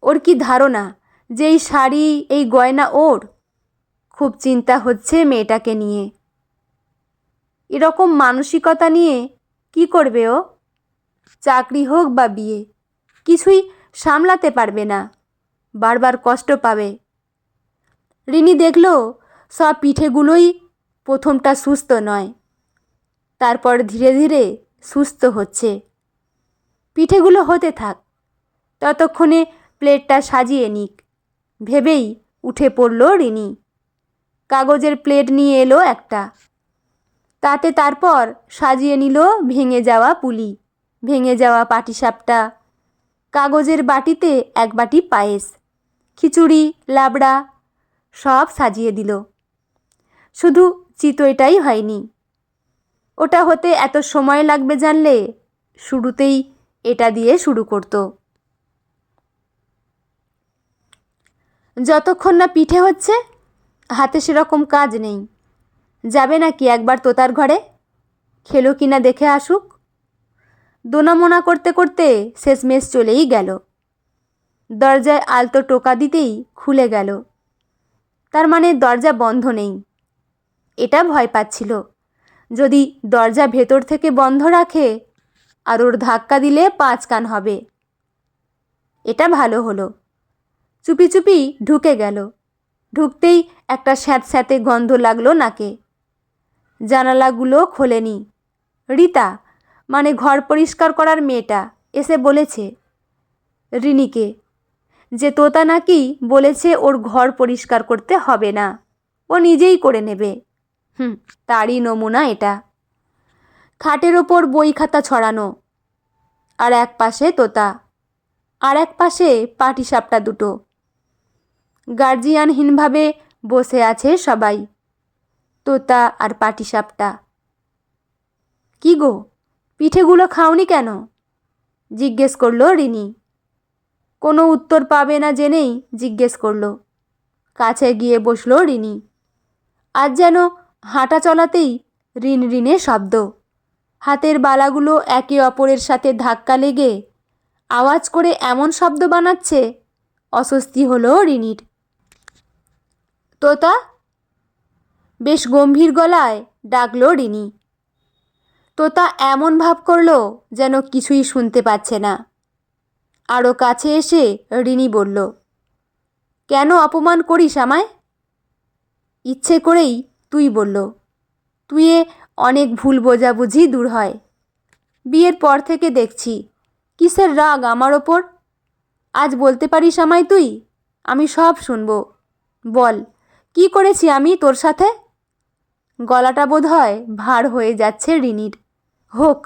ওর কি ধারণা যে এই শাড়ি এই গয়না ওর? খুব চিন্তা হচ্ছে মেয়েটাকে নিয়ে। এরকম মানসিকতা নিয়ে কি করবে ও? চাকরি হোক বা বিয়ে, কিছুই সামলাতে পারবে না, বারবার কষ্ট পাবে। রিনি দেখল সব পিঠেগুলোই প্রথমটা সুস্থ নয়, তারপর ধীরে ধীরে সুস্থ হচ্ছে। পিঠেগুলো হতে থাক, ততক্ষণে প্লেটটা সাজিয়ে নিক ভেবেই উঠে পড়ল রিনি। কাগজের প্লেট নিয়ে এলো একটা, তাতে তারপর সাজিয়ে নিল ভেঙে যাওয়া পুলি, ভেঙে যাওয়া পাটিসাপটা। কাগজের বাটিতে 1 বাটি পায়েস, খিচুড়ি, লাবড়া সব সাজিয়ে দিল। শুধু চিতইটাই হয়নি। ওটা হতে এত সময় লাগবে জানলে শুরুতেই এটা দিয়ে শুরু করত। যতক্ষণ না পিঠে হচ্ছে হাতে সেরকম কাজ নেই। যাবে নাকি একবার তোতার ঘরে? খেলো কিনা দেখে আসুক। দোনামোনা করতে করতে শেষমেশ চলেই গেল। দরজায় আলতো টোকা দিতেই খুলে গেল। তার মানে দরজা বন্ধ নেই। এটা ভয় পাচ্ছিল, যদি দরজা ভেতর থেকে বন্ধ রাখে আর ওর ধাক্কা দিলে 5 কান হবে। এটা ভালো হলো। চুপি চুপি ঢুকে গেল। ঢুকতেই একটা স্যাঁতস্যাঁতে গন্ধ লাগলো নাকে। জানালাগুলো খোলেনি। রীতা, মানে ঘর পরিষ্কার করার মেয়েটা, এসে বলেছে রিনিকে যে তোতা নাকি বলেছে ওর ঘর পরিষ্কার করতে হবে না, ও নিজেই করে নেবে। তারই নমুনা এটা। খাটের ওপর বই খাতা ছড়ানো, আর এক পাশে তোতা, আর এক পাশে পাটিসাপটা দুটো। গার্জিয়ানহীনভাবে বসে আছে সবাই, তোতা আর পাটিসাপটা। কি গো, পিঠেগুলো খাওনি কেন? জিজ্ঞেস করলো রিনি। কোনো উত্তর পাবে না জেনেই জিজ্ঞেস করলো। কাছে গিয়ে বসলো রিনি। আজ যেন হাঁটা চলাতেই রিন রিনে শব্দ। হাতের বালাগুলো একে অপরের সাথে ধাক্কা লেগে আওয়াজ করে এমন শব্দ বানাচ্ছে, অস্বস্তি হলো রিনির। তোতা, বেশ গম্ভীর গলায় ডাকলো রিনি। তোতা এমন ভাব করলো যেন কিছুই শুনতে পাচ্ছে না। আরও কাছে এসে রিনি বলল, কেন অপমান করিস আমায়? ইচ্ছে করেই তুই বলল। তুইয়ে অনেক ভুল বোঝাবুঝি দূর হয়। বিয়ের পর থেকে দেখছি কিসের রাগ আমার ওপর? আজ বলতে পারিস আমায় তুই? আমি সব শুনব। বল, কি করেছি আমি তোর সাথে? গলাটা বোধ হয় ভার হয়ে যাচ্ছে রিনির। হোক,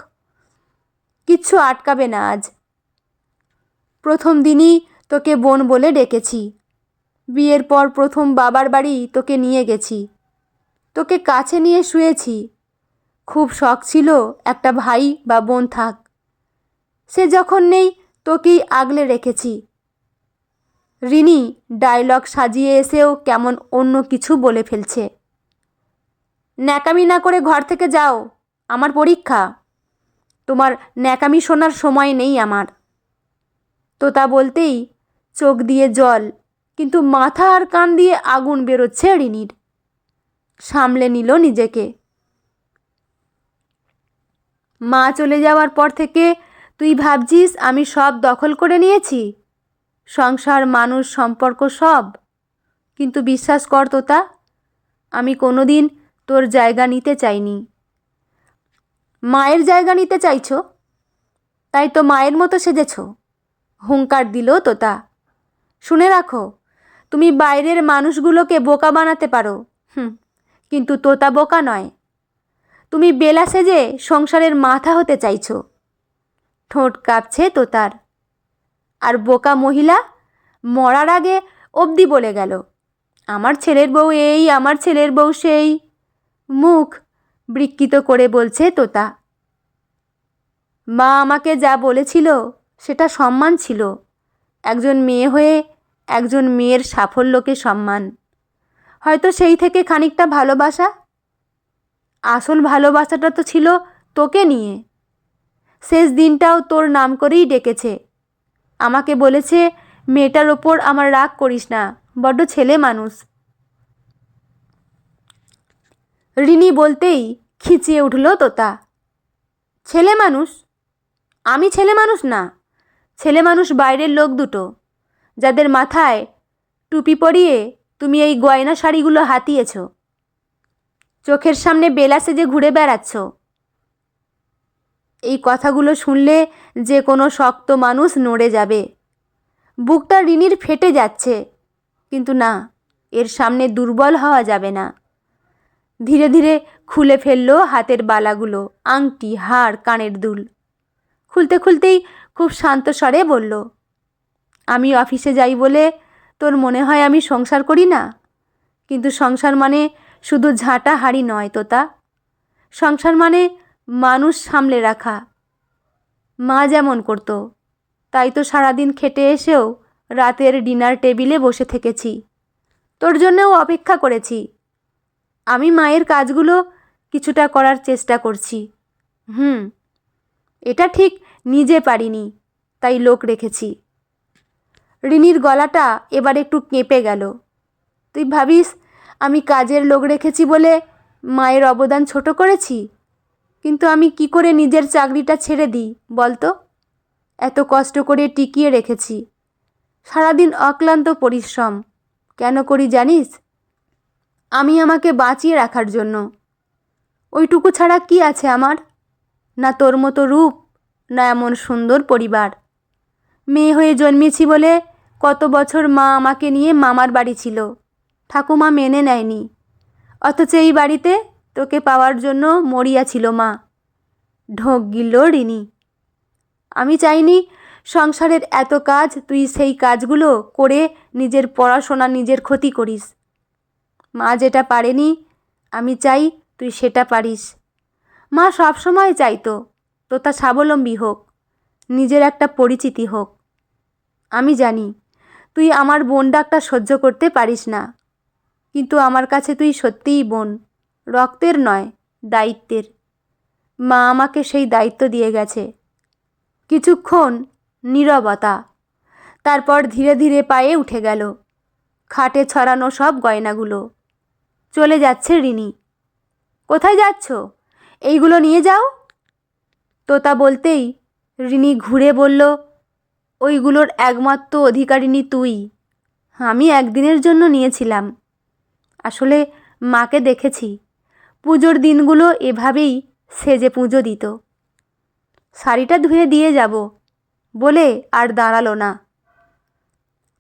কিচ্ছু আটকাবে না আজ। প্রথম দিনই তোকে বোন বলে ডেকেছি। বিয়ের পর প্রথম বাবার বাড়ি তোকে নিয়ে গেছি, তোকে কাছে নিয়ে শুয়েছি। খুব শখ ছিল একটা ভাই বা বোন থাক। সে যখন নেই তোকেই আগলে রেখেছি। রিনি ডায়লগ সাজিয়ে এসেও কেমন অন্য কিছু বলে ফেলছে। ন্যাকামি না করে ঘর থেকে যাও, আমার পরীক্ষা। তোমার ন্যাকামি শোনার সময় নেই আমার। তোতা বলতেই চোখ দিয়ে জল, কিন্তু মাথা আর কান দিয়ে আগুন বেরোচ্ছে রিনির। সামলে নিল নিজেকে। মা চলে যাওয়ার পর থেকে তুই ভাবছিস আমি সব দখল করে নিয়েছি, সংসার, মানুষ, সম্পর্ক সব। কিন্তু বিশ্বাস কর তোতা, আমি কোনোদিন তোর জায়গা নিতে চাইনি। মায়ের জায়গা নিতে চাইছো, তাই তো মায়ের মতো সেজেছ, হুঙ্কার দিল তোতা। শুনে রাখো, তুমি বাইরের মানুষগুলোকে বোকা বানাতে পারো, কিন্তু তোতা বোকা নয়। তুমি বেলা সেজে সংসারের মাথা হতে চাইছো। ঠোঁট কাঁপছে তোতার। আর বোকা মহিলা মরার আগে অবধি বলে গেল, আমার ছেলের বউ এই, আমার ছেলের বউ সেই। মুখ বিকৃত করে বলছে তোতা। মা আমাকে যা বলেছিল সেটা সম্মান ছিল, একজন মেয়ে হয়ে একজন মেয়ের সাফল্যকে সম্মান। হয়তো সেই থেকে খানিকটা ভালোবাসা। আসল ভালোবাসাটা তো ছিল তোকে নিয়ে। শেষ দিনটাও তোর নাম করেই ডেকেছে। আমাকে বলেছে, মেয়েটার ওপর আমার রাগ করিস না, বড্ড ছেলে মানুষ। রিনি বলতেই খিচিয়ে উঠল তোতা। ছেলে মানুষ? আমি ছেলে মানুষ না। ছেলে মানুষ বাইরের লোক দুটো, যাদের মাথায় টুপি পরিয়ে তুমি এই গয়না শাড়িগুলো হাতিয়েছ, চোখের সামনে বেলা সেজে ঘুরে বেড়াচ্ছ। এই কথাগুলো শুনলে যে কোনো শক্ত মানুষ নড়ে যাবে। বুকটা রিনির ফেটে যাচ্ছে, কিন্তু না, এর সামনে দুর্বল হওয়া যাবে না। ধীরে ধীরে খুলে ফেলল হাতের বালাগুলো, আংটি, হার, কানের দুল। খুলতে খুলতেই খুব শান্ত স্বরে বলল, আমি অফিসে যাই বলে তোর মনে হয় আমি সংসার করি না? কিন্তু সংসার মানে শুধু ঝাঁটা হাঁড়ি নয় তোতা। সংসার মানে মানুষ সামলে রাখা। মা যেমন করতো, তাই তো সারাদিন খেটে এসেও রাতের ডিনার টেবিলে বসে থেকেছি, তোর জন্যও অপেক্ষা করেছি। আমি মায়ের কাজগুলো কিছুটা করার চেষ্টা করছি। এটা ঠিক নিজে পারিনি, তাই লোক রেখেছি। রিনির গলাটা এবার একটু কেঁপে গেল। তুই ভাবিস আমি কাজের লোক রেখেছি বলে মায়ের অবদান ছোট করেছি? কিন্তু আমি কি করে নিজের চাকরিটা ছেড়ে দিই বলতো? এত কষ্ট করে টিকিয়ে রেখেছি, সারাদিন অক্লান্ত পরিশ্রম। কেন করি জানিস? আমি আমাকে বাঁচিয়ে রাখার জন্য। ওইটুকু ছাড়া কি আছে আমার? না তোর মতো রূপ, না এমন সুন্দর পরিবার। মেয়ে হয়ে জন্মেছি বলে কত বছর মা আমাকে নিয়ে মামার বাড়ি ছিল, ঠাকুমা মেনে নেয়নি। অথচ এই বাড়িতে তোকে পাওয়ার জন্য মরিয়া ছিল মা। ঢোক গিলল রিনি। আমি চাইনি সংসারের এত কাজ তুই সেই কাজগুলো করে নিজের পড়াশোনা, নিজের ক্ষতি করিস। মা যেটা পারেনি, আমি চাই তুই সেটা পারিস। মা সবসময় চাইতো তোতা স্বাবলম্বী হোক, নিজের একটা পরিচিতি হোক। আমি জানি তুই আমার বোন ডাকটা সহ্য করতে পারিস না, কিন্তু আমার কাছে তুই সত্যিই বোন, রক্তের নয়, দায়িত্বের। মা আমাকে সেই দায়িত্ব দিয়ে গেছে। কিছুক্ষণ নীরবতা, তারপর ধীরে ধীরে পায়ে উঠে গেল, খাটে ছড়ানো সব গয়নাগুলো। চলে যাচ্ছে রিনি। কোথায় যাচ্ছ? এইগুলো নিয়ে যাও। তোতা বলতেই রিনি ঘুরে বলল, ওইগুলোর একমাত্র অধিকারিণী তুই। আমি একদিনের জন্য নিয়েছিলাম। আসলে মাকে দেখেছি পুজোর দিনগুলো এভাবেই সেজে পুজো দিত। শাড়িটা ধুয়ে দিয়ে যাব বলে আর দাঁড়ালো না।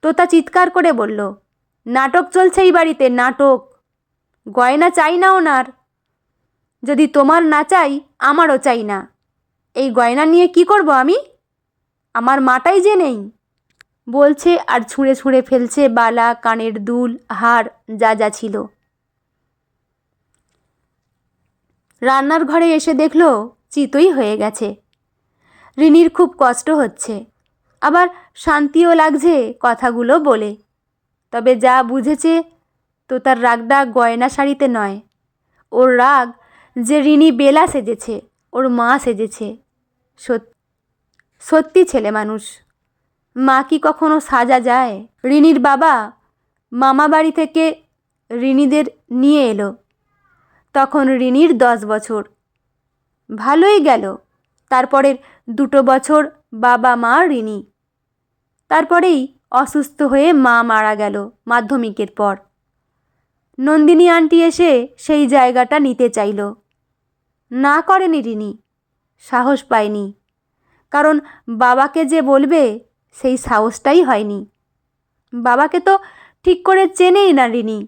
তোতা চিৎকার করে বলল, নাটক চলছে এই বাড়িতে, নাটক। গয়না চাই না ওনার। যদি তোমার না চাই, আমারও চাই না। এই গয়না নিয়ে কি করব আমি? আমার মাটাই যে নেই। বলছে আর ছুঁড়ে ছুঁড়ে ফেলছে বালা, কানের দুল, হার, যা যা ছিল। রান্নার ঘরে এসে দেখল চিতই হয়ে গেছে। রিনির খুব কষ্ট হচ্ছে, আবার শান্তিও লাগছে কথাগুলো বলে। তবে যা বুঝেছে, তো তার রাগটা গয়না শাড়িতে নয়। ওর রাগ যে রিনি বেলা সেজেছে, ওর মা সেজেছে। সত্যি ছেলে মানুষ। মা কি কখনো সাজা যায়? রিনির বাবা মামা বাড়ি থেকে রিনিদের নিয়ে এলো। তখন রিনির 10 বছর। ভালোই গেল। তারপরের 2 বছর বাবা মা রিনি। তারপরেই অসুস্থ হয়ে মা মারা গেল মাধ্যমিকের পর। নন্দিনী আন্টি এসে সেই জায়গাটা নিতে চাইল। না করেনি রিনি, সাহস পায়নি। কারণ বাবাকে যে বলবে সেই সাহসটাই হয়নি। বাবাকে তো ঠিক করে চেনেই না রিনি।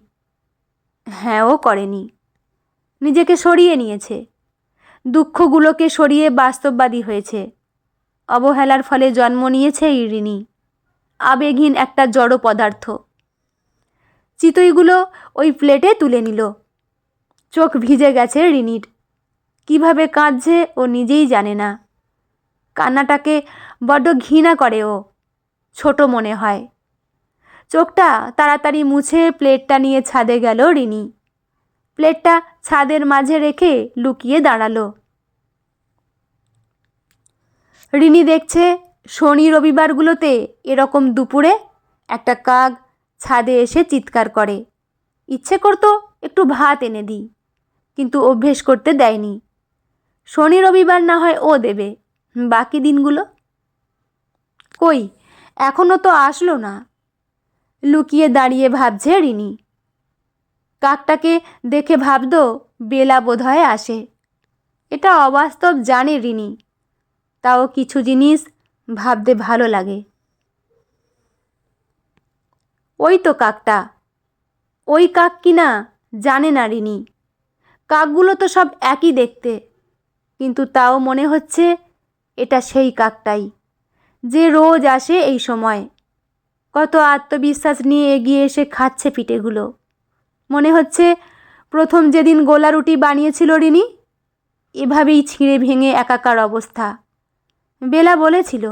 হ্যাঁও করেনি, নিজেকে সরিয়ে নিয়েছে। দুঃখগুলোকে সরিয়ে বাস্তববাদী হয়েছে। অবহেলার ফলে জন্ম নিয়েছে এই রিনি, আবেগহীন একটা জড় পদার্থ। চিতইগুলো ওই প্লেটে তুলে নিল। চোখ ভিজে গেছে রিনির। কিভাবে কাঁদছে ও নিজেই জানে না। কান্নাটাকে বড্ড ঘৃণা করে ও, ছোট মনে হয়। চোখটা তাড়াতাড়ি মুছে প্লেটটা নিয়ে ছাদে গেল রিনি। প্লেটটা ছাদের মাঝে রেখে লুকিয়ে দাঁড়ালো। রিনি দেখছে শনি রবিবারগুলোতে এরকম দুপুরে একটা কাক ছাদে এসে চিৎকার করে। ইচ্ছে করতো একটু ভাত এনে দিই, কিন্তু অভ্যেস করতে দেয়নি। শনি রবিবার না হয় ও দেবে, বাকি দিনগুলো কই, এখনও তো আসলো না। লুকিয়ে দাঁড়িয়ে ভাবছে রিনি। কাকটাকে দেখে ভাবতো বেলা বোধহয় আসে। এটা অবাস্তব জানে রিনি, তাও কিছু জিনিস ভাবতে ভালো লাগে। ওই তো কাকটা। ওই কাক কিনা জানে না রিনি। কাকগুলো তো সব একই দেখতে, কিন্তু তাও মনে হচ্ছে এটা সেই কাকটাই, যে রোজ আসে এই সময়। কত আত্মবিশ্বাস নিয়ে এগিয়ে এসে খাচ্ছে পিঠেগুলো। মনে হচ্ছে প্রথম যেদিন গোলা রুটি বানিয়েছিল রিনি, এভাবেই ছিঁড়ে ভেঙে একাকার অবস্থা। বেলা বলেছিল,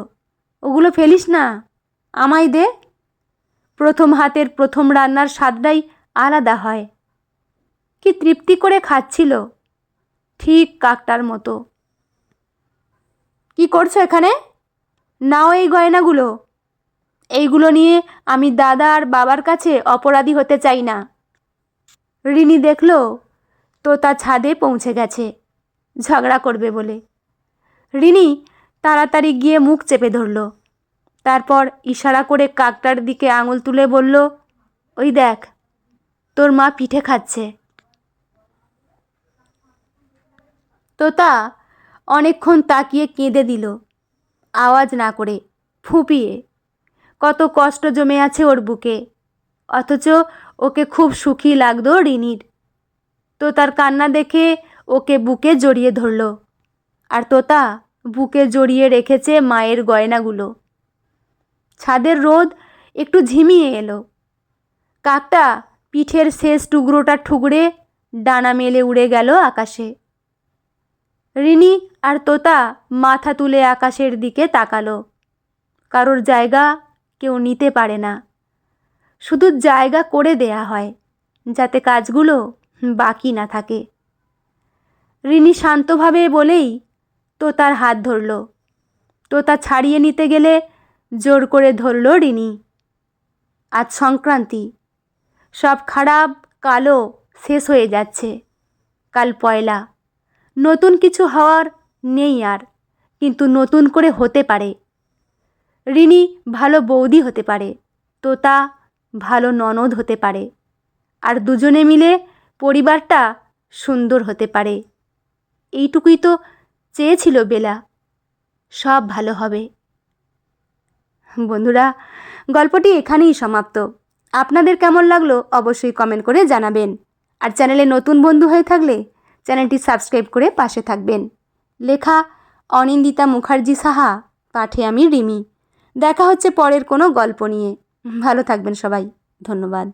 ওগুলো ফেলিস না, আমায় দে। প্রথম হাতের প্রথম রান্নার স্বাদটাই আলাদা হয়। কি তৃপ্তি করে খাচ্ছিল, ঠিক কাকটার মতো। কি করছো এখানে? নাও এই গয়নাগুলো। এইগুলো নিয়ে আমি দাদা আর বাবার কাছে অপরাধী হতে চাই না। রিনি দেখল তোতা ছাদে পৌঁছে গেছে ঝগড়া করবে বলে। রিনি তাড়াতাড়ি গিয়ে মুখ চেপে ধরল। তারপর ইশারা করে কাকটার দিকে আঙুল তুলে বলল, ওই দেখ, তোর মা পিঠে খাচ্ছে। তোতা অনেকক্ষণ তাকিয়ে কেঁদে দিল, আওয়াজ না করে, ফুঁপিয়ে। কত কষ্ট জমে আছে ওর বুকে, অথচ ওকে খুব সুখী লাগতো রিনির। তোতার কান্না দেখে ওকে বুকে জড়িয়ে ধরল, আর তোতা বুকে জড়িয়ে রেখেছে মায়ের গয়নাগুলো। ছাদের রোদ একটু ঝিমিয়ে এলো। কাকটা পিঠের শেষ টুকরোটা ঠুকরে ডানা মেলে উড়ে গেল আকাশে। রিনি আর তোতা মাথা তুলে আকাশের দিকে তাকালো। কারোর জায়গা কেউ নিতে পারে না, শুধু জায়গা করে দেয়া হয় যাতে কাজগুলো বাকি না থাকে। রিনি শান্তভাবে বলেই তোতার হাত ধরল। তোতা ছাড়িয়ে নিতে গেলে জোর করে ধরল রিনি। আজ সংক্রান্তি, সব খারাপ কালো শেষ হয়ে যাচ্ছে। কাল পয়লা, নতুন কিছু হওয়ার নেই আর, কিন্তু নতুন করে হতে পারে। রিনি ভালো বৌদি হতে পারে, তোতা ভালো ননদ হতে পারে, আর দুজনে মিলে পরিবারটা সুন্দর হতে পারে। এইটুকুই তো চেয়েছিল বেলা। সব ভালো হবে। বন্ধুরা, গল্পটি এখানেই সমাপ্ত। আপনাদের কেমন লাগলো অবশ্যই কমেন্ট করে জানাবেন। আর চ্যানেলে নতুন বন্ধু হয়ে থাকলে চ্যানেলটি সাবস্ক্রাইব করে পাশে থাকবেন। লেখা অনিন্দিতা মুখার্জি সাহা, পাঠে আমি রিমি। দেখা হচ্ছে পরের কোনো গল্প নিয়ে। ভালো থাকবেন সবাই। ধন্যবাদ।